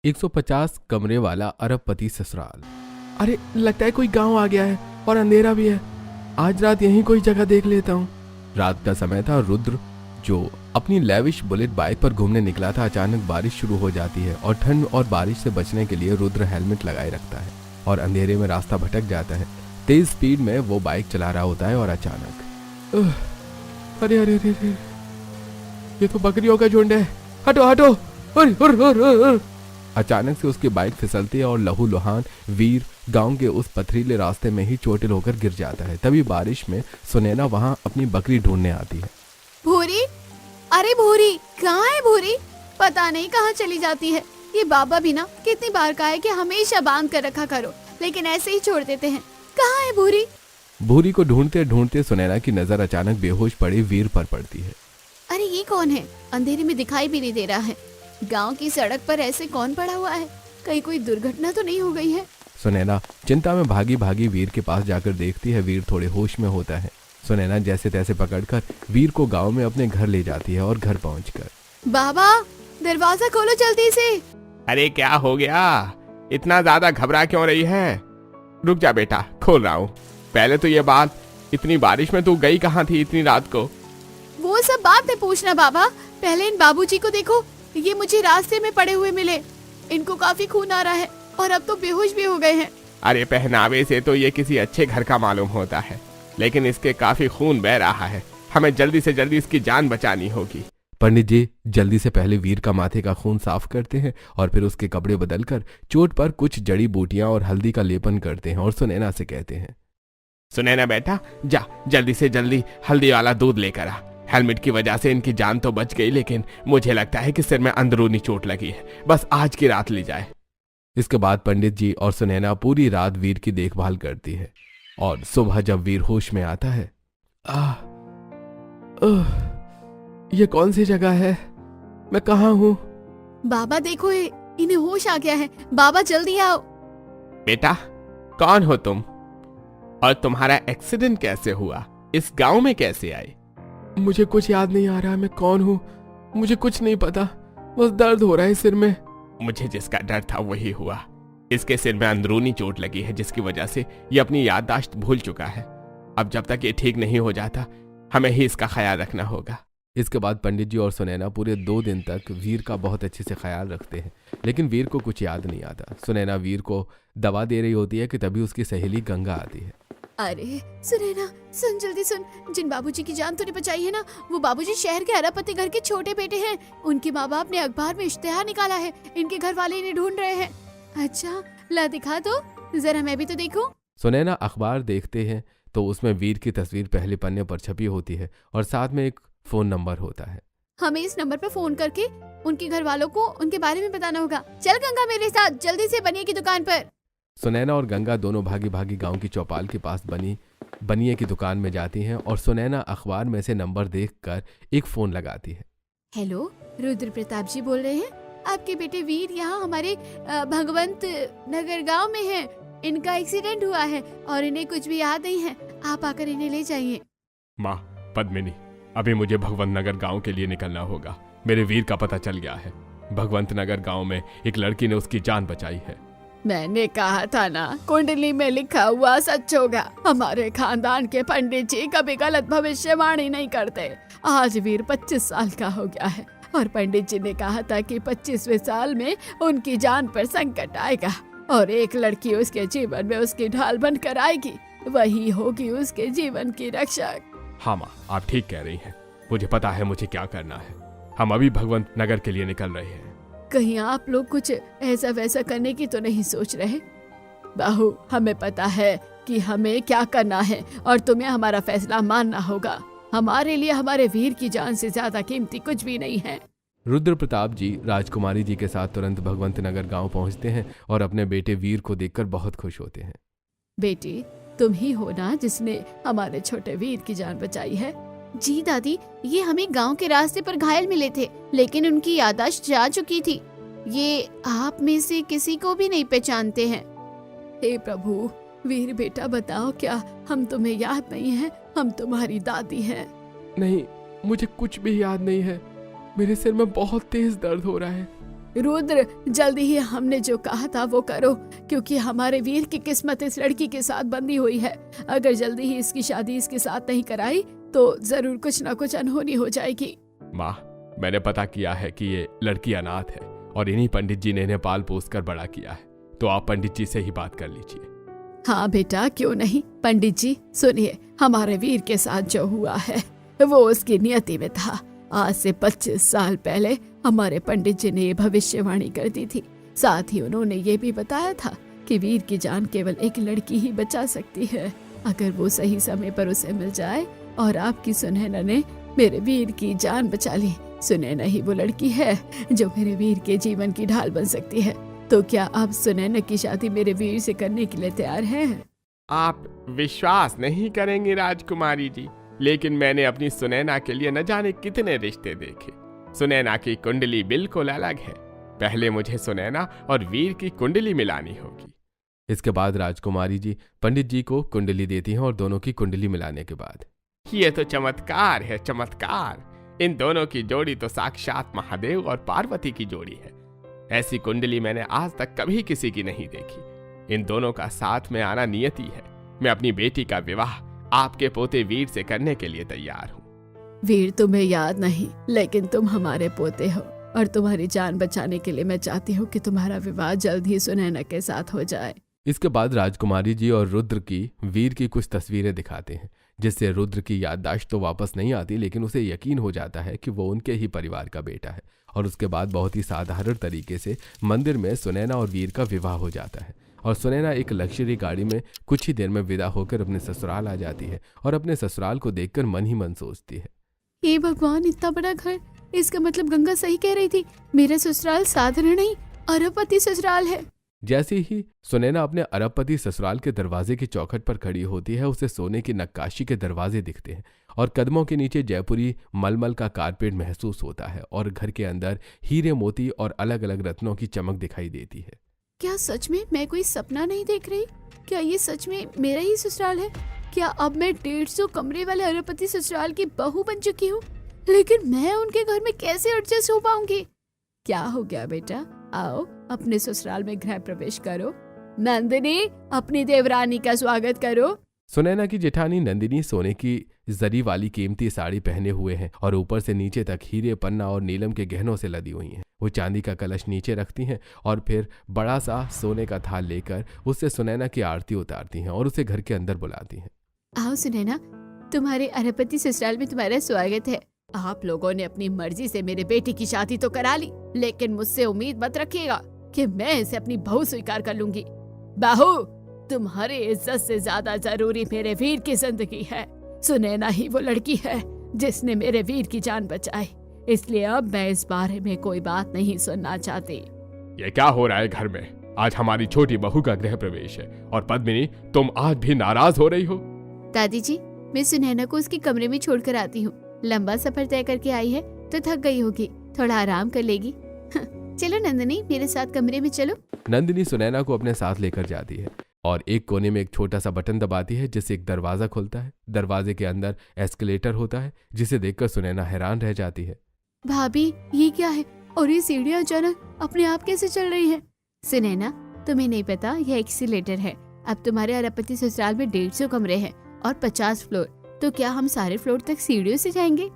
150 कमरे वाला अरबपति ससुराल। अरे लगता है कोई गांव आ गया है और अंधेरा भी है। आज रात यहीं कोई जगह देख लेता हूँ। रात का समय था। रुद्र जो अपनी लेविश बुलेट बाइक पर घूमने निकला था, अचानक बारिश शुरू हो जाती है और ठंड और बारिश से बचने के लिए रुद्र हेलमेट लगाए रखता है और अंधेरे में रास्ता भटक जाता है। तेज स्पीड में वो बाइक चला रहा होता है और अचानक अरे अरे अरे अरे, ये तो बकरियों का झुंड है, हटो हटो। अचानक से उसकी बाइक फिसलती है और लहूलुहान वीर गांव के उस पथरीले रास्ते में ही चोटिल होकर गिर जाता है। तभी बारिश में सुनैना वहां अपनी बकरी ढूंढने आती है। भूरी, अरे भूरी, कहाँ है भूरी? पता नहीं कहाँ चली जाती है। ये बाबा भी ना कितनी बार कहा है कि हमेशा बांध कर रखा करो, लेकिन ऐसे ही छोड़ देते हैं। कहाँ है भूरी? भूरी को ढूंढते ढूंढते सुनैना की नजर अचानक बेहोश पड़े वीर पर पड़ती है। अरे ये कौन है? अंधेरे में दिखाई भी नहीं दे रहा है। गांव की सड़क पर ऐसे कौन पड़ा हुआ है? कहीं कोई दुर्घटना तो नहीं हो गई है? सुनैना चिंता में भागी भागी वीर के पास जाकर देखती है। वीर थोड़े होश में होता है। सुनैना जैसे तैसे पकड़कर वीर को गांव में अपने घर ले जाती है और घर पहुंचकर, बाबा दरवाजा खोलो जल्दी से। अरे क्या हो गया? इतना ज्यादा घबरा क्यों रही है? रुक जा बेटा, खोल रहा हूँ। पहले तो ये बात, इतनी बारिश में तू गई कहाँ थी इतनी रात को? वो सब बात नहीं पूछना बाबा, पहले इन बाबूजी को देखो। ये मुझे रास्ते में पड़े हुए मिले। इनको काफी खून आ रहा है और अब तो बेहोश भी हो गए हैं। अरे पहनावे से तो ये किसी अच्छे घर का मालूम होता है, लेकिन इसके काफी खून बह रहा है। हमें जल्दी से जल्दी इसकी जान बचानी होगी। पंडित जी जल्दी से पहले वीर का माथे का खून साफ करते हैं और फिर उसके कपड़े बदलकर चोट पर कुछ जड़ी बूटियां और हल्दी का लेपन करते हैं और सुनैना से कहते हैं, सुनैना बेटा, जा जल्दी से जल्दी हल्दी वाला दूध लेकर आ। हेलमेट की वजह से इनकी जान तो बच गई, लेकिन मुझे लगता है कि सिर में अंदरूनी चोट लगी है। बस आज की रात ली जाए। इसके बाद पंडित जी और सुनैना पूरी रात वीर की देखभाल करती है और सुबह जब वीर होश में आता है, ये कौन सी जगह है? मैं कहाँ हूँ? बाबा देखो, इन्हें होश आ गया है। बाबा जल्दी आओ। बेटा कौन हो तुम, और तुम्हारा एक्सीडेंट कैसे हुआ? इस गांव में कैसे आए? मुझे कुछ याद नहीं आ रहा मैं कौन हूँ। मुझे कुछ नहीं पता, बस दर्द हो रहा है सिर में। मुझे जिसका डर था वही हुआ। इसके सिर में अंदरूनी चोट लगी है, जिसकी वजह से ये अपनी याददाश्त भूल चुका है। अब जब तक ये ठीक नहीं हो जाता, हमें ही इसका ख्याल रखना होगा। इसके बाद पंडित जी और सुनैना पूरे 2 दिन तक वीर का बहुत अच्छे से ख्याल रखते हैं, लेकिन वीर को कुछ याद नहीं आता। सुनैना वीर को दवा दे रही होती है कि तभी उसकी सहेली गंगा आती है। अरे सुनैना, सुन जल्दी सुन। जिन बाबूजी की जान तूने बचाई है ना, वो बाबूजी शहर के अरबपति घर के छोटे बेटे हैं। उनके माँ बाप ने अखबार में इश्तेहार निकाला है। इनके घर वाले इन्हें ढूंढ रहे हैं। अच्छा ला दिखा दो जरा, मैं भी तो देखूं। सुनैना अखबार देखते हैं तो उसमें वीर की तस्वीर पहले पन्ने पर छपी होती है और साथ में एक फोन नंबर होता है। हमें इस नंबर पर फोन करके उनके घर वालों को उनके बारे में बताना होगा। चल गंगा मेरे साथ, जल्दी से बनिए की दुकान पर। सुनैना और गंगा दोनों भागी भागी गांव की चौपाल के पास बनिए की दुकान में जाती हैं और सुनैना अखबार में से नंबर देखकर एक फोन लगाती है। हेलो, रुद्र प्रताप जी बोल रहे हैं? आपके बेटे वीर यहाँ हमारे भगवंत नगर गांव में हैं। इनका एक्सीडेंट हुआ है और इन्हें कुछ भी याद नहीं है। आप आकर इन्हें ले जाइए। माँ पद्मिनी, अभी मुझे भगवंत नगर गांव के लिए निकलना होगा। मेरे वीर का पता चल गया है। भगवंत नगर गांव में एक लड़की ने उसकी जान बचाई है। मैंने कहा था ना, कुंडली में लिखा हुआ सच होगा। हमारे खानदान के पंडित जी कभी गलत भविष्यवाणी नहीं करते। आज वीर 25 साल का हो गया है और पंडित जी ने कहा था कि 25वें साल में उनकी जान पर संकट आएगा और एक लड़की उसके जीवन में उसकी ढाल बनकर आएगी। वही होगी उसके जीवन की रक्षक। हाँ माँ, आप ठीक कह रही हैं। मुझे पता है मुझे क्या करना है। हम अभी भगवंत नगर के लिए निकल रहे हैं। कहीं आप लोग कुछ ऐसा वैसा करने की तो नहीं सोच रहे? बाहू, हमें पता है कि हमें क्या करना है और तुम्हें हमारा फैसला मानना होगा। हमारे लिए हमारे वीर की जान से ज्यादा कीमती कुछ भी नहीं है। रुद्र प्रताप जी राजकुमारी जी के साथ तुरंत भगवंत नगर गांव पहुंचते हैं और अपने बेटे वीर को देखकर बहुत खुश होते हैं। बेटी, तुम ही हो ना जिसने हमारे छोटे वीर की जान बचाई है? जी दादी, ये हमें गांव के रास्ते पर घायल मिले थे, लेकिन उनकी याददाश्त जा चुकी थी। ये आप में से किसी को भी नहीं पहचानते हैं। हे प्रभु, वीर बेटा बताओ, क्या हम तुम्हें याद नहीं है? हम तुम्हारी दादी हैं। नहीं, मुझे कुछ भी याद नहीं है। मेरे सिर में बहुत तेज दर्द हो रहा है। रुद्र, जल्दी ही हमने जो कहा था वो करो, क्योंकि हमारे वीर की किस्मत इस लड़की के साथ बंधी हुई है। अगर जल्दी ही इसकी शादी इसके साथ नहीं कराई तो जरूर कुछ ना कुछ अनहोनी हो जाएगी। माँ, मैंने पता किया है कि ये लड़की अनाथ है और इन्हीं पंडित जी ने इन्हें पाल पोस कर बड़ा किया है, तो आप पंडित जी से ही बात कर लीजिए। हाँ बेटा, क्यों नहीं। पंडित जी सुनिए, हमारे वीर के साथ जो हुआ है वो उसकी नियति में था। आज से 25 साल पहले हमारे पंडित जी ने ये भविष्यवाणी कर दी थी। साथ ही उन्होंने ये भी बताया था कि वीर की जान केवल एक लड़की ही बचा सकती है। अगर वो सही समय पर उसे मिल जाए, और आपकी सुनैना ने मेरे वीर की जान बचा ली। सुनैना ही वो लड़की है जो मेरे वीर के जीवन की ढाल बन सकती है। तो क्या आप सुनैना की शादी मेरे वीर से करने के लिए तैयार हैं? आप विश्वास नहीं करेंगे राजकुमारी जी, लेकिन मैंने अपनी सुनैना के लिए न जाने कितने रिश्ते देखे। सुनैना की कुंडली बिल्कुल अलग है। पहले मुझे सुनैना और वीर की कुंडली मिलानी होगी। इसके बाद राजकुमारी जी पंडित जी को कुंडली देती हैं और दोनों की कुंडली मिलाने के बाद ये तो चमत्कार है, चमत्कार। इन दोनों की जोड़ी तो साक्षात महादेव और पार्वती की जोड़ी है। ऐसी कुंडली मैंने आज तक कभी किसी की नहीं देखी। इन दोनों का साथ में आना नियति है। मैं अपनी बेटी का विवाह आपके पोते वीर से करने के लिए तैयार हूँ। वीर तुम्हें याद नहीं, लेकिन तुम हमारे पोते हो, और तुम्हारी जान बचाने के लिए मैं चाहती हूँ कि तुम्हारा विवाह जल्द ही सुनैना के साथ हो जाए। इसके बाद राजकुमारी जी और रुद्र की वीर की कुछ तस्वीरें दिखाते हैं, जिससे रुद्र की याददाश्त तो वापस नहीं आती, लेकिन उसे यकीन हो जाता है कि वो उनके ही परिवार का बेटा है। और उसके बाद बहुत ही साधारण तरीके से मंदिर में सुनैना और वीर का विवाह हो जाता है, और सुनैना एक लग्जरी गाड़ी में कुछ ही देर में विदा होकर अपने ससुराल आ जाती है और अपने ससुराल को देखकर मन ही मन सोचती है, हे भगवान, इतना बड़ा घर! इसका मतलब गंगा सही कह रही थी, मेरा ससुराल साधारण नहीं अरबपति ससुराल है। जैसे ही सुनैना अपने अरबपति ससुराल के दरवाजे की चौखट पर खड़ी होती है, उसे सोने की नक्काशी के दरवाजे दिखते हैं और कदमों के नीचे जयपुरी मलमल का कारपेट महसूस होता है, और घर के अंदर हीरे मोती और अलग अलग रत्नों की चमक दिखाई देती है। क्या सच में मैं कोई सपना नहीं देख रही? क्या ये सच में मेरा ही ससुराल है? क्या अब मैं 150 कमरे वाले अरबपति ससुराल की बहू बन चुकी हूँ? लेकिन मैं उनके घर में कैसे एडजस्ट हो पाऊंगी? क्या हो गया बेटा? आओ अपने ससुराल में गृह प्रवेश करो। नंदिनी, अपनी देवरानी का स्वागत करो। सुनैना की जेठानी नंदिनी सोने की जरी वाली कीमती साड़ी पहने हुए हैं और ऊपर से नीचे तक हीरे, पन्ना और नीलम के गहनों से लदी हुई हैं। वो चांदी का कलश नीचे रखती हैं और फिर बड़ा सा सोने का थाल लेकर उससे सुनैना की आरती उतारती हैं और उसे घर के अंदर बुलाती हैं। आओ सुनैना, तुम्हारे अरबपति ससुराल में तुम्हारा स्वागत है। आप लोगों ने अपनी मर्जी से मेरे बेटी की शादी तो करा ली, लेकिन मुझसे उम्मीद मत रखिएगा कि मैं इसे अपनी बहू स्वीकार कर लूंगी। बहू, तुम्हारी इज्जत से ज्यादा जरूरी मेरे वीर की जिंदगी है। सुनैना ही वो लड़की है जिसने मेरे वीर की जान बचाई, इसलिए अब मैं इस बारे में कोई बात नहीं सुनना चाहती। ये क्या हो रहा है घर में? आज हमारी छोटी बहू का गृह प्रवेश है और पद्मिनी, तुम आज भी नाराज हो रही हो? दादी जी, मैं सुनैना को उसके कमरे में छोड़कर आती हूँ। लंबा सफर तय करके आई है तो थक गई होगी, थोड़ा आराम कर लेगी। चलो नंदिनी, मेरे साथ कमरे में चलो। नंदिनी सुनैना को अपने साथ लेकर जाती है और एक कोने में एक छोटा सा बटन दबाती है, जिससे एक दरवाजा खुलता है। दरवाजे के अंदर एस्केलेटर होता है, जिसे देखकर सुनैना हैरान रह जाती है। भाभी, ये क्या है? और ये सीढ़ियाँ अचानक अपने आप कैसे चल रही है? सुनैना, तुम्हें नहीं पता, यह एस्केलेटर है। अब तुम्हारे अरबपति ससुराल में 150 कमरे हैं और 50 फ्लोर, तो क्या हम सारे फ्लोर तक सीढ़ियों से जाएंगे?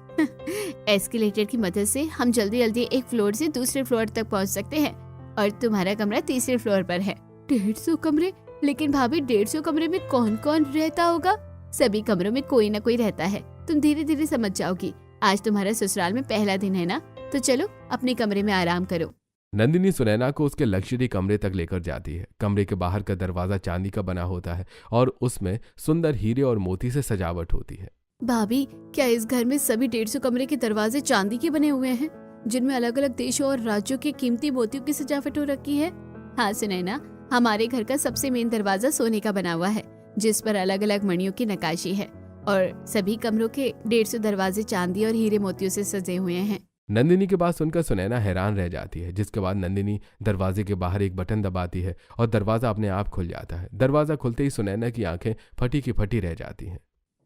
एस्केलेटर की मदद से हम जल्दी जल्दी एक फ्लोर से दूसरे फ्लोर तक पहुंच सकते हैं, और तुम्हारा कमरा तीसरे फ्लोर पर है। 150 कमरे? लेकिन भाभी, 150 कमरे में कौन कौन रहता होगा? सभी कमरों में कोई ना कोई रहता है, तुम धीरे धीरे समझ जाओगी। आज तुम्हारा ससुराल में पहला दिन है ना, तो चलो अपने कमरे में आराम करो। नंदिनी सुनैना को उसके लग्जरी कमरे तक लेकर जाती है। कमरे के बाहर का दरवाजा चांदी का बना होता है और उसमें सुंदर हीरे और मोती से सजावट होती है। भाभी, क्या इस घर में सभी 150 कमरे के दरवाजे चांदी के बने हुए हैं, जिनमें अलग अलग देशों और राज्यों के कीमती मोतियों की सजावट हो रखी है? हाँ सुनैना, हमारे घर का सबसे मेन दरवाजा सोने का बना हुआ है, जिस पर अलग अलग मणियों की नक्काशी है, और सभी कमरों के 150 दरवाजे चांदी और हीरे मोतियों से सजे हुए हैं। नंदिनी की बात सुनकर सुनैना हैरान रह जाती है, जिसके बाद नंदिनी दरवाजे के बाहर एक बटन दबाती है और दरवाजा अपने आप खुल जाता है। दरवाजा खुलते ही सुनैना की आंखें फटी की फटी रह जाती हैं।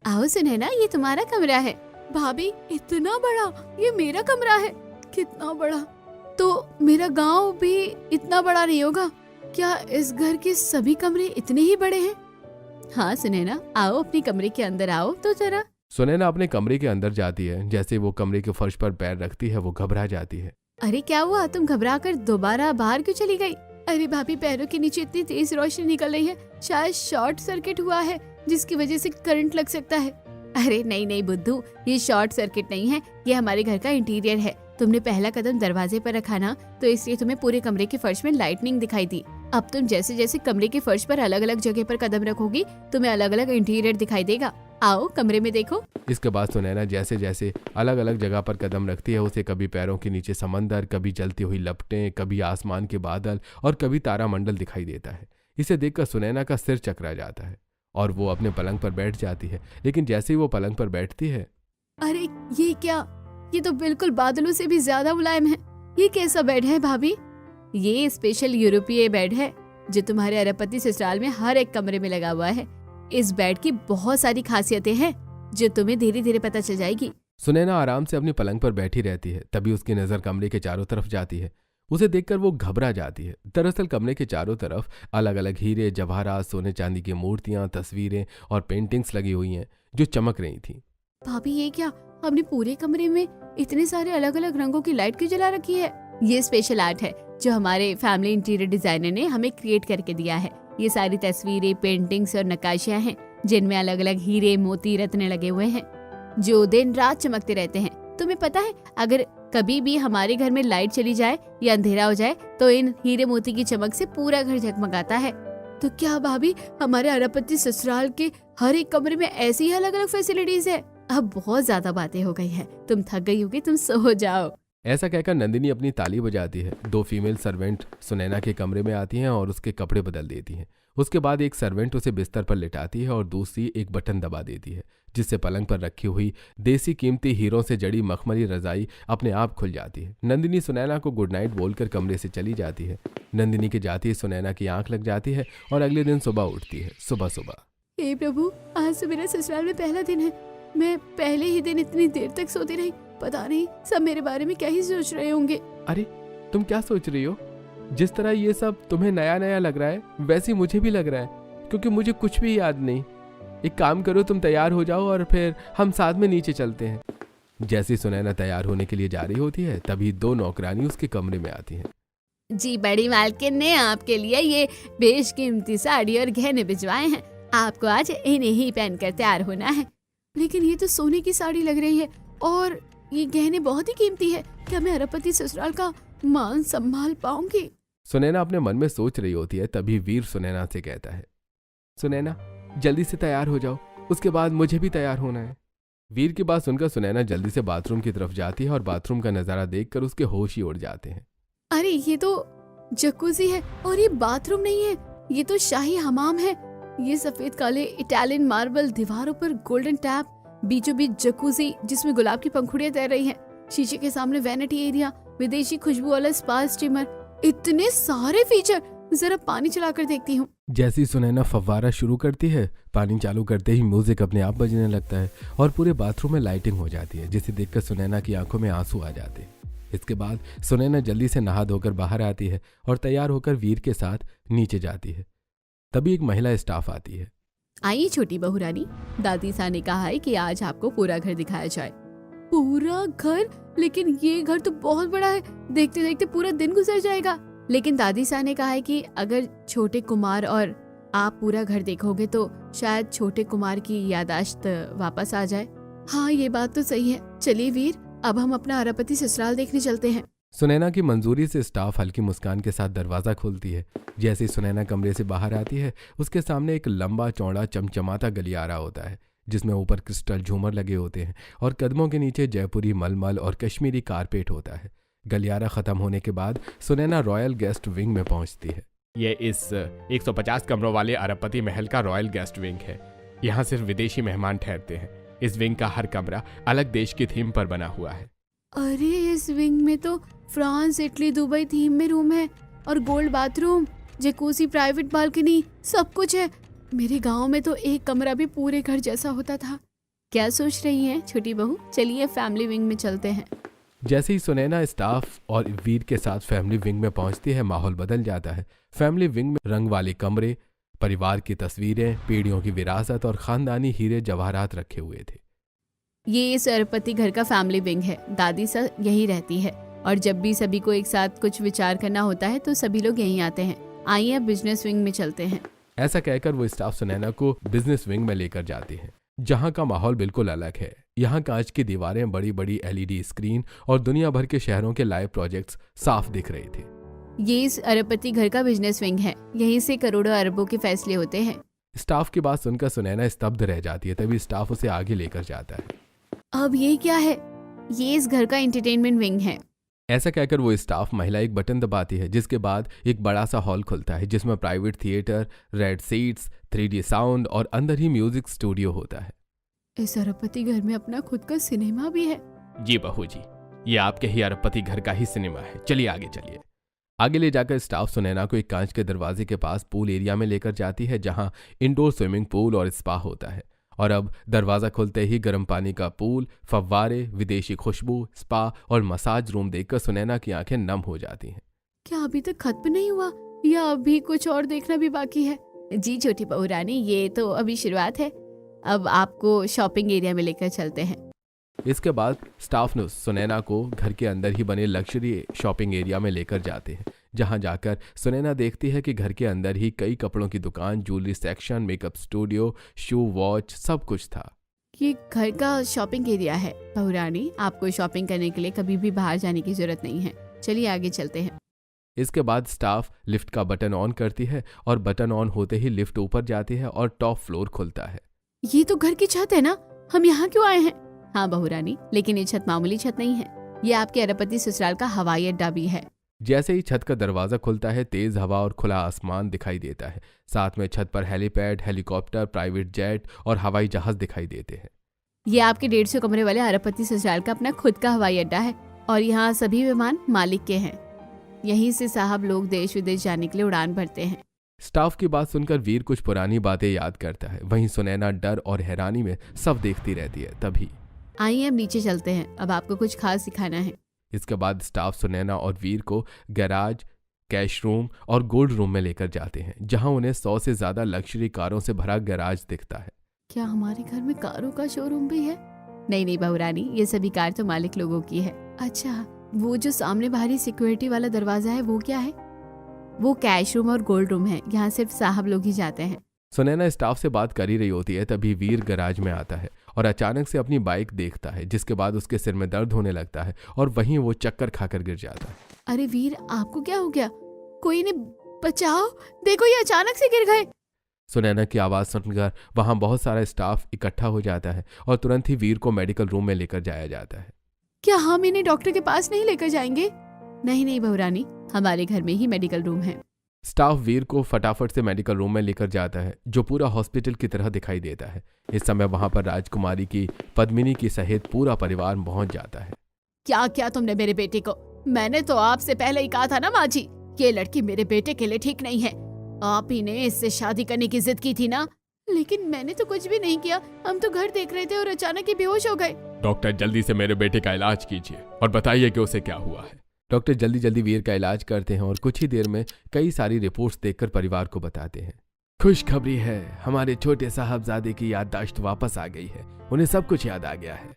आओ सुनैना, ये तुम्हारा कमरा है। भाभी, इतना बड़ा? ये मेरा कमरा है? कितना बड़ा! तो मेरा गांव भी इतना बड़ा नहीं होगा। क्या इस घर के सभी कमरे इतने ही बड़े हैं? हाँ सुनैना, आओ अपने कमरे के अंदर आओ तो जरा। सुनैना अपने कमरे के अंदर जाती है। जैसे वो कमरे के फर्श पर पैर रखती है वो घबरा जाती है। अरे क्या हुआ, तुम घबरा कर दोबारा बाहर क्यों चली गई? अरे भाभी, पैरों के नीचे इतनी तेज रोशनी निकल रही है, शायद शॉर्ट सर्किट हुआ है जिसकी वजह से करंट लग सकता है। अरे नहीं नहीं बुद्धू, ये शॉर्ट सर्किट नहीं है, ये हमारे घर का इंटीरियर है। तुमने पहला कदम दरवाजे पर रखा ना, तो इसलिए तुम्हें पूरे कमरे के फर्श में लाइटनिंग दिखाई दी। अब तुम जैसे जैसे कमरे के फर्श पर अलग अलग जगह पर कदम रखोगी, तुम्हें अलग अलग इंटीरियर दिखाई देगा। आओ कमरे में देखो। इसके बाद सुनैना जैसे जैसे अलग अलग जगह पर कदम रखती है, उसे कभी पैरों के नीचे समंदर, कभी जलती हुई लपटें, कभी आसमान के बादल और कभी तारामंडल दिखाई देता है। इसे देखकर सुनैना का सिर चकरा जाता है और वो अपने पलंग पर बैठ जाती है। लेकिन जैसे ही वो पलंग पर बैठती है, अरे ये क्या, ये तो बिल्कुल बादलों से भी ज्यादा मुलायम है। ये कैसा बेड है भाभी? ये स्पेशल यूरोपीय बेड है जो तुम्हारे अरबपति ससुराल में हर एक कमरे में लगा हुआ है। इस बेड की बहुत सारी खासियतें हैं जो तुम्हें धीरे धीरे पता चल जाएगी। सुनैना आराम से अपनी पलंग पर बैठी रहती है। तभी उसकी नजर कमरे के चारों तरफ जाती है। उसे देखकर वो घबरा जाती है। दरअसल कमरे के चारों तरफ अलग अलग हीरे, जवाहरात, सोने चांदी की मूर्तियां, तस्वीरें और पेंटिंग्स लगी हुई हैं जो चमक रही थी। भाभी ये क्या, हमने पूरे कमरे में इतने सारे अलग अलग रंगों की लाइट क्यों जला रखी है? ये स्पेशल आर्ट है जो हमारे फैमिली इंटीरियर डिजाइनर ने हमें क्रिएट करके दिया है। ये सारी तस्वीरें, पेंटिंग्स और नक्काशियां हैं जिनमें अलग अलग हीरे, मोती, रत्न लगे हुए हैं जो दिन रात चमकते रहते हैं। तुम्हें पता है, अगर कभी भी हमारे घर में लाइट चली जाए या अंधेरा हो जाए तो इन हीरे मोती की चमक से पूरा घर जगमगाता है। तो क्या भाभी, हमारे अरबपति ससुराल के हर एक कमरे में ऐसी ही अलग अलग फैसिलिटीज है? अब बहुत ज्यादा बातें हो गई है, तुम थक गई होगी, तुम सो जाओ। ऐसा कहकर नंदिनी अपनी ताली बजाती है। 2 फीमेल सर्वेंट सुनैना के कमरे में आती हैं और उसके कपड़े बदल देती हैं। उसके बाद एक सर्वेंट उसे बिस्तर पर लिटाती है और दूसरी एक बटन दबा देती है जिससे पलंग पर रखी हुई देसी कीमती हीरों से जड़ी मखमली रजाई अपने आप खुल जाती है। नंदिनी सुनैना को गुड नाइट बोलकर कमरे से चली जाती है। नंदिनी के जाते ही सुनैना की आंख लग जाती है और अगले दिन सुबह उठती है। सुबह सुबह, हे प्रभु, आज तो मेरा ससुराल में पहला दिन है। मैं पहले ही दिन इतनी देर तक सोती रही। पता नहीं सब मेरे बारे में क्या ही सोच रहे होंगे। अरे तुम क्या सोच रही हो? जिस तरह ये सब तुम्हें नया नया लग रहा है वैसे मुझे भी लग रहा है, क्योंकि मुझे कुछ भी याद नहीं। एक काम करो, तुम तैयार हो जाओ और फिर हम साथ में नीचे चलते हैं। जैसे सुनैना तैयार होने के लिए जा रही होती है तभी 2 नौकरानी उसके कमरे में आती हैं। जी बड़ी मालकिन ने आपके लिए ये बेशकीमती साड़ी और गहने भिजवाए हैं। आपको आज इन्हें ही पहनकर तैयार होना है। लेकिन ये तो सोने की साड़ी लग रही है और ये गहने बहुत ही कीमती है। क्या मैं अरबपति ससुराल का मान संभाल पाऊंगी? सुनैना अपने मन में सोच रही होती है। तभी वीर सुनैना से कहता है, सुनैना जल्दी से तैयार हो जाओ, उसके बाद मुझे भी तैयार होना है। वीर की बात सुनकर सुनैना जल्दी से बाथरूम की तरफ जाती है और बाथरूम का नजारा देखकर उसके होश ही उड़ जाते हैं। अरे ये तो जकूजी है और ये बाथरूम नहीं है, ये तो शाही हमाम है। ये सफेद काले इटालियन मार्बल, दीवारों पर गोल्डन टैप, बीचों बीच जकूजी जिसमें गुलाब की पंखुड़ियां तैर रही हैं, शीशे के सामने वैनिटी एरिया, विदेशी खुशबू वाला स्पा स्टीमर, इतने सारे फीचर। जरा पानी चलाकर देखती हूँ। जैसी सुनैना फव्वारा शुरू करती है, पानी चालू करते ही म्यूजिक अपने आप बजने लगता है और पूरे बाथरूम में लाइटिंग हो जाती है, जिसे देखकर सुनैना की आंखों में आंसू आ जाते हैं। इसके बाद सुनैना जल्दी से नहा धोकर बाहर आती है और तैयार होकर वीर के साथ नीचे जाती है। तभी एक महिला स्टाफ आती है। आइए छोटी बहू रानी, दादी सा ने कहा है कि आज आपको पूरा घर दिखाया जाए। पूरा घर? लेकिन ये घर तो बहुत बड़ा है, देखते देखते पूरा दिन गुजर जाएगा। लेकिन दादी सा ने कहा है कि अगर छोटे कुमार और आप पूरा घर देखोगे तो शायद छोटे कुमार की यादाश्त वापस आ जाए। हाँ ये बात तो सही है। चलिए वीर, अब हम अपना अरबपति ससुराल देखने चलते हैं। सुनैना की मंजूरी से स्टाफ हल्की मुस्कान के साथ दरवाजा खोलती है। जैसे ही सुनैना कमरे से बाहर आती है, उसके सामने एक लंबा चौड़ा चमचमाता गलियारा होता है जिसमें ऊपर क्रिस्टल झूमर लगे होते हैं और कदमों के नीचे जयपुरी मलमल और कश्मीरी कारपेट होता है। गलियारा खत्म होने के बाद सुनैना रॉयल गेस्ट विंग में पहुंचती है। ये इस 150 कमरों वाले अरबपति महल का रॉयल गेस्ट विंग है। यहाँ सिर्फ विदेशी मेहमान ठहरते हैं। इस विंग का हर कमरा अलग देश की थीम पर बना हुआ है। अरे इस विंग में तो फ्रांस, इटली, दुबई थीम में रूम है और गोल्ड बाथरूम, जकूसी, प्राइवेट बालकनी, सब कुछ है। मेरे गांव में तो एक कमरा भी पूरे घर जैसा होता था। क्या सोच रही हैं छोटी बहू? चलिए फैमिली विंग में चलते हैं। जैसे ही सुनैना स्टाफ और वीर के साथ फैमिली विंग में पहुंचती है, माहौल बदल जाता है। फैमिली विंग में रंग वाले कमरे, परिवार की तस्वीरें, पीढ़ियों की विरासत और खानदानी हीरे जवाहरात रखे हुए थे। ये इस अरबपति घर का फैमिली विंग है। दादी सब यही रहती है और जब भी सभी को एक साथ कुछ विचार करना होता है तो सभी लोग यहीं आते हैं। आइए अब बिजनेस विंग में चलते हैं। ऐसा कहकर वो स्टाफ सुनैना को बिजनेस विंग में लेकर जाते हैं, जहां का माहौल बिल्कुल अलग है। यहाँ कांच की दीवारें, बड़ी बड़ी LED स्क्रीन और दुनिया भर के शहरों के लाइव प्रोजेक्ट्स साफ दिख रहे थे। ये इस अरबपति घर का बिजनेस विंग है। यहीं से करोड़ों अरबों के फैसले होते हैं। स्टाफ की बात सुनकर सुनैना स्तब्ध रह जाती है। तभी स्टाफ उसे आगे लेकर जाता है। अब ये क्या है? ये इस घर का एंटरटेनमेंट विंग है। ऐसा कहकर वो स्टाफ महिला एक बटन दबाती है, जिसके बाद एक बड़ा सा हॉल खुलता है जिसमें private theatre, red seats, 3D sound और अंदर ही म्यूजिक स्टूडियो होता है। इस अरबपति घर में अपना खुद का सिनेमा भी है। जी बहू जी, ये आपके ही अरबपति घर का ही सिनेमा है। चलिए आगे चलिए। आगे ले जाकर स्टाफ सुनैना को एक कांच के दरवाजे के पास पूल एरिया में लेकर जाती है, जहां इंडोर स्विमिंग पूल और स्पा होता है। और अब दरवाजा खुलते ही गर्म पानी का पूल, फव्वारे, विदेशी खुशबू, स्पा और मसाज रूम देखकर सुनैना की आंखें नम हो जाती हैं। क्या अभी तक खत्म नहीं हुआ या अभी कुछ और देखना भी बाकी है? जी छोटी बहू रानी, ये तो अभी शुरुआत है। अब आपको शॉपिंग एरिया में लेकर चलते हैं। इसके बाद स्टाफ ने सुनैना को घर के अंदर ही बने लग्जरी शॉपिंग एरिया में लेकर जाते हैं, जहां जाकर सुनैना देखती है कि घर के अंदर ही कई कपड़ों की दुकान, ज्वेलरी सेक्शन, मेकअप स्टूडियो, शू, वॉच, सब कुछ था। ये घर का शॉपिंग एरिया है। बहू रानी, आपको शॉपिंग करने के लिए कभी भी बाहर जाने की जरूरत नहीं है। चलिए आगे चलते हैं। इसके बाद स्टाफ लिफ्ट का बटन ऑन करती है और बटन ऑन होते ही लिफ्ट ऊपर जाती है और टॉप फ्लोर खुलता है। ये तो घर की छत है ना? हम यहाँ क्यों आए हैं? हाँ बहू रानी, लेकिन ये छत मामूली छत नहीं है। ये आपके अरबपति ससुराल का हवाई अड्डा भी है। जैसे ही छत का दरवाजा खुलता है, तेज हवा और खुला आसमान दिखाई देता है। साथ में छत पर हेलीपैड, हेलीकॉप्टर, प्राइवेट जेट और हवाई जहाज दिखाई देते हैं। ये आपके 150 कमरे वाले अरबपति ससुराल का अपना खुद का हवाई अड्डा है और यहाँ सभी विमान मालिक के हैं। यहीं से साहब लोग देश विदेश जाने के लिए उड़ान भरते हैं। स्टाफ की बात सुनकर वीर कुछ पुरानी बातें याद करता है। वहीं सुनैना डर और हैरानी में सब देखती रहती है। तभी आइए अब नीचे चलते हैं। अब आपको कुछ खास सिखाना है। इसके बाद स्टाफ सुनैना और वीर को गैराज, कैश रूम और गोल्ड रूम में लेकर जाते हैं, जहां उन्हें 100 से ज्यादा लग्जरी कारों से भरा गैराज दिखता है। क्या हमारे घर में कारों का शोरूम भी है? नहीं नहीं बहू रानी, ये सभी कार तो मालिक लोगों की है। अच्छा, वो जो सामने बाहरी सिक्योरिटी वाला दरवाजा है वो क्या है? वो कैश रूम और गोल्ड रूम है। यहाँ सिर्फ साहब लोग ही जाते हैं। सुनैना स्टाफ से बात कर ही रही होती है, तभी वीर गैराज में आता है और अचानक से अपनी बाइक देखता है, जिसके बाद उसके सिर में दर्द होने लगता है और वहीं वो चक्कर खाकर गिर जाता है। अरे वीर, आपको क्या हो गया? कोई ने बचाओ, देखो ये अचानक से गिर गए। सुनैना की आवाज सुनकर वहां बहुत सारा स्टाफ इकट्ठा हो जाता है और तुरंत ही वीर को मेडिकल रूम में लेकर जाया जाता है। क्या हम इन्हें डॉक्टर के पास नहीं लेकर जाएंगे? नहीं नहीं बहू रानी, हमारे घर में ही मेडिकल रूम है। स्टाफ वीर को फटाफट से मेडिकल रूम में लेकर जाता है, जो पूरा हॉस्पिटल की तरह दिखाई देता है। इस समय वहां पर राजकुमारी की पद्मिनी की सहित पूरा परिवार पहुंच जाता है। क्या क्या तुमने मेरे बेटे को? मैंने तो आपसे पहले ही कहा था ना माँ जी, ये लड़की मेरे बेटे के लिए ठीक नहीं है। आप ही ने इससे शादी करने की जिद की थी ना? लेकिन मैंने तो कुछ भी नहीं किया। हम तो घर देख रहे थे और अचानक ही बेहोश हो गए। डॉक्टर, जल्दी से मेरे बेटे का इलाज कीजिए और बताइए कि उसे क्या हुआ है। डॉक्टर जल्दी जल्दी वीर का इलाज करते हैं और कुछ ही देर में कई सारी रिपोर्ट्स देखकर परिवार को बताते हैं। खुशखबरी है, हमारे छोटे साहबजादे की याददाश्त वापस आ गई है। उन्हें सब कुछ याद आ गया है।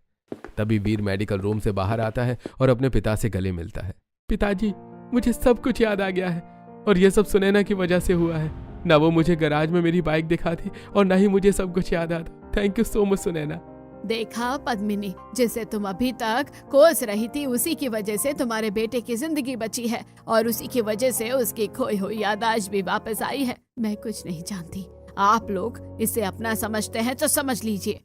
तभी वीर मेडिकल रूम से बाहर आता है और अपने पिता से गले मिलता है। पिताजी, मुझे सब कुछ याद आ गया है और यह सब सुनैना की वजह से हुआ है। ना वो मुझे गैराज में मेरी बाइक दिखाती और ना ही मुझे सब कुछ याद आता। Thank you so much Sunaina. देखा पद्मिनी, जिसे तुम अभी तक कोस रही थी, उसी की वजह से तुम्हारे बेटे की जिंदगी बची है और उसी की वजह से उसकी खोई हुई याददाश्त भी वापस आई है। मैं कुछ नहीं जानती, आप लोग इसे अपना समझते हैं तो समझ लीजिए।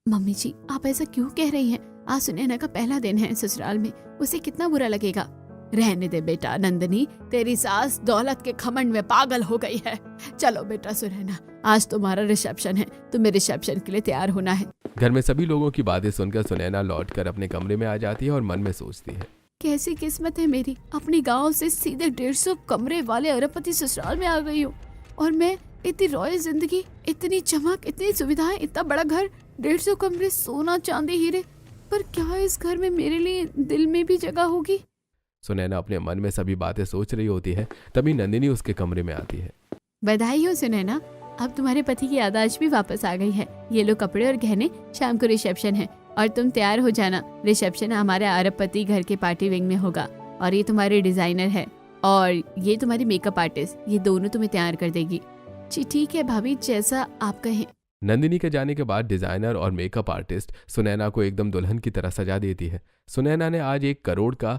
मम्मी जी, आप ऐसा क्यों कह रही हैं? आज सुनैना का पहला दिन है ससुराल में, उसे कितना बुरा लगेगा। रहने दे बेटा। नंदनी, तेरी सास दौलत के घमंड में पागल हो गई है। चलो बेटा सुनैना, आज तुम्हारा रिसेप्शन है, तुम्हें रिसेप्शन के लिए तैयार होना है। घर में सभी लोगों की बातें सुनकर सुनैना लौटकर अपने कमरे में आ जाती है और मन में सोचती है, कैसी किस्मत है मेरी, अपने गांव से सीधे 150 कमरे वाले अरबपति ससुराल में आ गई हूँ। और मैं इतनी रॉयल जिंदगी, इतनी चमक, इतनी सुविधाएं, इतना बड़ा घर, 150 कमरे, सोना चांदी हीरे, पर क्या इस घर में मेरे लिए दिल में भी जगह होगी? सुनैना अपने मन में सभी बातें सोच रही होती है, तभी नंदिनी उसके कमरे में आती है। बधाई हो सुनैना, अब तुम्हारे पति की याददाश्त भी वापस आ गई है। ये लो कपड़े और गहने, शाम को रिसेप्शन है और तुम तैयार हो जाना। रिसेप्शन हमारे अरबपति घर के पार्टी विंग में होगा और ये तुम्हारे डिजाइनर है और ये तुम्हारी मेकअप आर्टिस्ट, ये दोनों तुम्हें तैयार कर देगी। जी ठीक है भाभी, जैसा आप कहें। नंदिनी के जाने के बाद डिजाइनर और मेकअप आर्टिस्ट सुनैना को एकदम दुल्हन की तरह सजा देती है। सुनैना ने आज 1 करोड़ का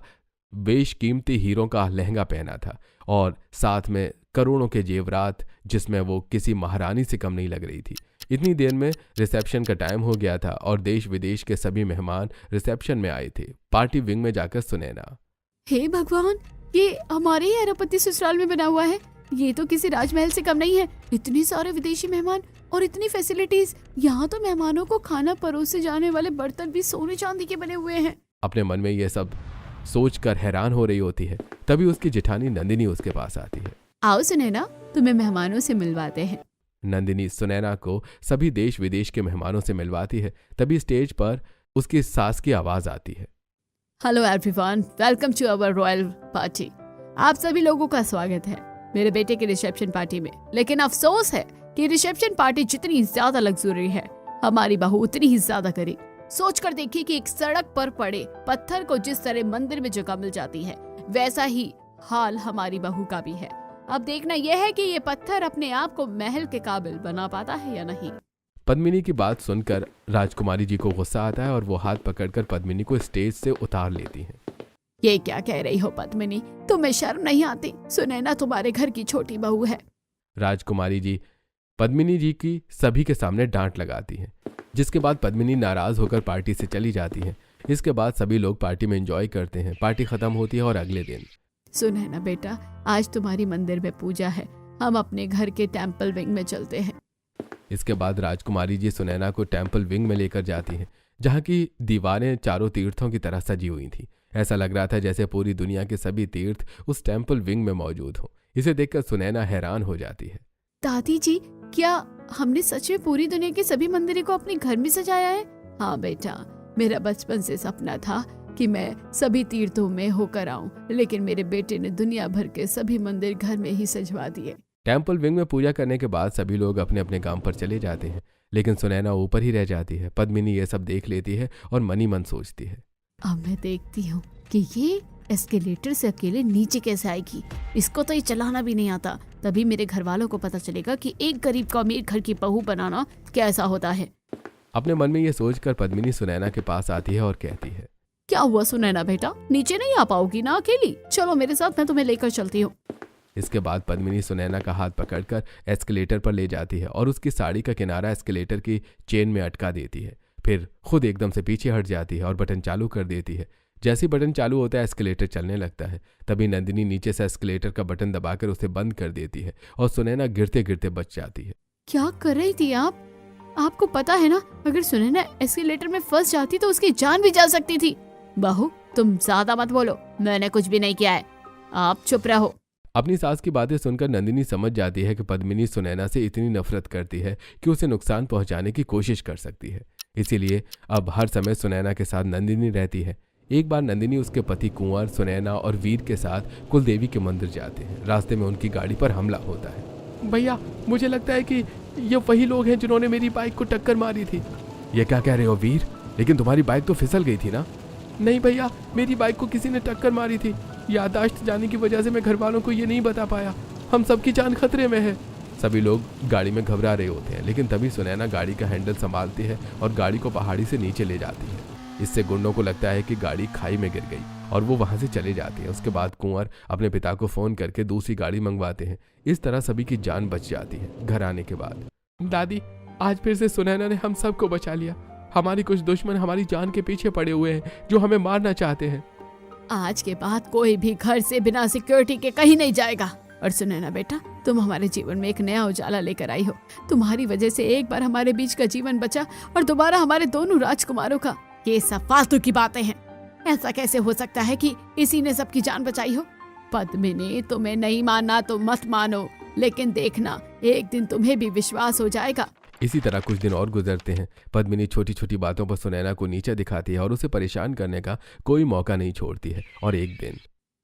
बेशकीमती हीरों का लहंगा पहना था और साथ में करोड़ों के जेवरात, जिसमें वो किसी महारानी से कम नहीं लग रही थी। इतनी देर में रिसेप्शन का टाइम हो गया था और देश विदेश के सभी मेहमान रिसेप्शन में आए थे। पार्टी विंग में जाकर सुनैना, हे भगवान, ये हमारे ही अरबपति ससुराल में बना हुआ है। ये तो किसी राजमहल से कम नहीं है। इतने सारे विदेशी मेहमान और इतनी फैसिलिटीज। यहाँ तो मेहमानों को खाना परोसे जाने वाले बर्तन भी सोने चांदी के बने हुए हैं। अपने मन में ये सब सोचकर हैरान हो रही होती है। तभी उसकी जेठानी नंदिनी उसके पास आती है। आओ सुनैना, तुम्हें मेहमानों से मिलवाते हैं। नंदिनी सुनैना को सभी देश विदेश के मेहमानों से मिलवाती है। तभी स्टेज पर उसकी सास की आवाज आती है। Hello everyone, welcome to our royal party. आप सभी लोगों का स्वागत है मेरे बेटे के रिसेप्शन पार्टी में। लेकिन अफसोस है कि रिसेप्शन पार्टी जितनी ज्यादा लग्जरी है, हमारी बहू उतनी ही ज्यादा करी। सोच कर देखिए कि एक सड़क पर पड़े पत्थर को जिस तरह मंदिर में जगह मिल जाती है, वैसा ही हाल हमारी बहू का भी है। अब देखना यह है कि ये पत्थर अपने आप को महल के काबिल बना पाता है या नहीं। पद्मिनी की बात सुनकर राजकुमारी जी को गुस्सा आता है और वो हाथ पकड़कर पद्मिनी को स्टेज से उतार लेती हैं। ये क्या कह रही हो पद्मिनी, तुम्हें शर्म नहीं आती? सुनैना तुम्हारे घर की छोटी बहू है। राजकुमारी जी पद्मिनी जी की सभी के सामने डांट लगाती हैं, जिसके बाद पद्मिनी नाराज होकर पार्टी से चली जाती है। इसके बाद सभी लोग पार्टी में एंजॉय करते हैं। पार्टी खत्म होती है और अगले दिन, सुनैना बेटा, आज तुम्हारी मंदिर में पूजा है, हम अपने घर के टेम्पल विंग में चलते हैं। इसके बाद राजकुमारी जी सुनैना को टेम्पल विंग में लेकर जाती हैं, जहाँ की दीवारें चारों तीर्थों की तरह सजी हुई थी। ऐसा लग रहा था जैसे पूरी दुनिया के सभी तीर्थ उस टेम्पल विंग में मौजूद हों। इसे देखकर सुनैना हैरान हो जाती है। दादी जी, क्या हमने सच में पूरी दुनिया के सभी मंदिरों को अपने घर में सजाया है? हाँ बेटा, मेरा बचपन से सपना था कि मैं सभी तीर्थों में होकर आऊं, लेकिन मेरे बेटे ने दुनिया भर के सभी मंदिर घर में ही सजवा दिए। टेम्पल विंग में पूजा करने के बाद सभी लोग अपने अपने काम पर चले जाते हैं, लेकिन सुनैना ऊपर ही रह जाती है। पद्मिनी ये सब देख लेती है और मनी मन सोचती है, अब मैं देखती हूँ कि ये एस्केलेटर से अकेले नीचे कैसे आएगी। इसको तो ये चलाना भी नहीं आता। तभी मेरे घर वालों को पता चलेगा कि एक गरीब को अमीर घर की बहू बनाना कैसा होता है। अपने मन में ये सोचकर पद्मिनी सुनैना के पास आती है और कहती है, क्या हुआ सुनैना बेटा, नीचे नहीं आ पाओगी ना अकेली? चलो मेरे साथ, मैं तुम्हें लेकर चलती हूँ। इसके बाद पद्मिनी सुनैना का हाथ पकड़कर एस्केलेटर पर ले जाती है और उसकी साड़ी का किनारा एस्केलेटर की चेन में अटका देती है। फिर खुद एकदम से पीछे हट जाती है और बटन चालू कर देती है। जैसे बटन चालू होता है एस्केलेटर चलने लगता है। तभी नंदिनी नीचे से एस्केलेटर का बटन दबाकर उसे बंद कर देती है और सुनैना गिरते गिरते बच जाती है। क्या कर रही थी आप? आपको पता है ना, अगर सुनैना एस्केलेटर में फंस जाती तो उसकी जान भी जा सकती थी। बहू, तुम ज्यादा मत बोलो, मैंने कुछ भी नहीं किया है, आप चुप रहो। अपनी सास की बातें सुनकर नंदिनी समझ जाती है कि पद्मिनी सुनैना से इतनी नफरत करती है कि उसे नुकसान पहुंचाने की कोशिश कर सकती है। इसीलिए अब हर समय सुनैना के साथ नंदिनी रहती है। एक बार नंदिनी उसके पति कुंवर, सुनैना और वीर के साथ कुलदेवी के मंदिर जाते हैं। रास्ते में उनकी गाड़ी पर हमला होता है। भैया, मुझे लगता है कि ये वही लोग हैं जिन्होंने मेरी बाइक को टक्कर मारी थी। ये क्या कह रहे हो वीर? लेकिन तुम्हारी बाइक तो फिसल गई थी ना? नहीं भैया, मेरी बाइक को किसी ने टक्कर मारी थी। याददाश्त जाने की वजह से मैं घर वालों को ये नहीं बता पाया। हम सबकी जान खतरे में है। सभी लोग गाड़ी में घबरा रहे होते हैं, लेकिन तभी सुनैना गाड़ी का हैंडल संभालती है और गाड़ी को पहाड़ी से नीचे ले जाती है। इससे गुंडों को लगता है कि गाड़ी खाई में गिर गई और वो वहां से चले जाते हैं। उसके बाद कुंवर अपने पिता को फोन करके दूसरी गाड़ी मंगवाते हैं। इस तरह सभी की जान बच जाती है। घर आने के बाद, दादी, आज फिर से सुनैना ने हम सबको बचा लिया। हमारी कुछ दुश्मन हमारी जान के पीछे पड़े हुए हैं जो हमें मारना चाहते हैं। आज के बाद कोई भी घर से बिना सिक्योरिटी के कहीं नहीं जाएगा। और सुनैना बेटा, तुम हमारे जीवन में एक नया उजाला लेकर आई हो। तुम्हारी वजह से एक बार हमारे बीच का जीवन बचा और दोबारा हमारे दोनों राजकुमारों का। ये सब फालतू की बातें हैं। ऐसा कैसे हो सकता है कि इसी ने सबकी जान बचाई हो? पद्मिनी, तुम्हें नहीं मानना तो मत मानो, लेकिन देखना एक दिन तुम्हें भी विश्वास हो जाएगा। इसी तरह कुछ दिन और गुजरते हैं। पद्मिनी छोटी छोटी बातों पर सुनैना को नीचा दिखाती है और उसे परेशान करने का कोई मौका नहीं छोड़ती है। और एक दिन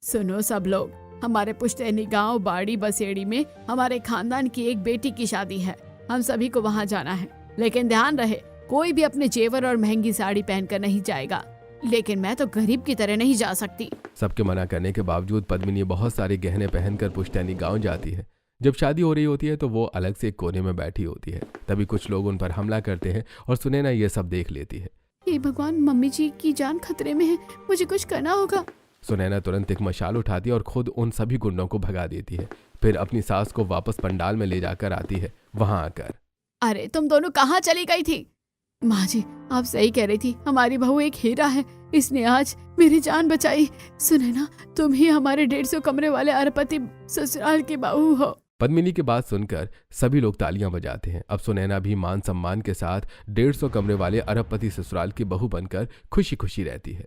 सुनो सब लोग, हमारे पुश्तैनी गांव बाड़ी बसेड़ी में हमारे खानदान की एक बेटी की शादी है। हम सभी को वहां जाना है, लेकिन ध्यान रहे कोई भी अपने जेवर और महंगी साड़ी पहनकर नहीं जाएगा। लेकिन मैं तो गरीब की तरह नहीं जा सकती। सबके मना करने के बावजूद पद्मिनी बहुत सारे गहने पहनकर पुश्तैनी गांव जाती है। जब शादी हो रही होती है तो वो अलग से एक कोने में बैठी होती है। तभी कुछ लोग उन पर हमला करते हैं और सुनैना ये सब देख लेती है। हे भगवान, मम्मी जी की जान खतरे में है, मुझे कुछ करना होगा। सुनैना तुरंत एक मशाल उठाती है और खुद उन सभी गुंडों को भगा देती है। फिर अपनी सास को वापस पंडाल में ले जाकर आती है। वहां आकर, अरे तुम दोनों कहाँ चली गई थी? माँ जी, आप सही कह रही थी, हमारी बहू एक हीरा है, इसने आज मेरी जान बचाई। सुने ना, तुम ही हमारे 150 कमरे वाले अरबपति ससुराल की बहू हो। पद्मिनी की बात सुनकर सभी लोग तालियां बजाते हैं। अब सुनैना भी मान सम्मान के साथ 150 कमरे वाले अरबपति ससुराल की बहू बनकर खुशी खुशी रहती है।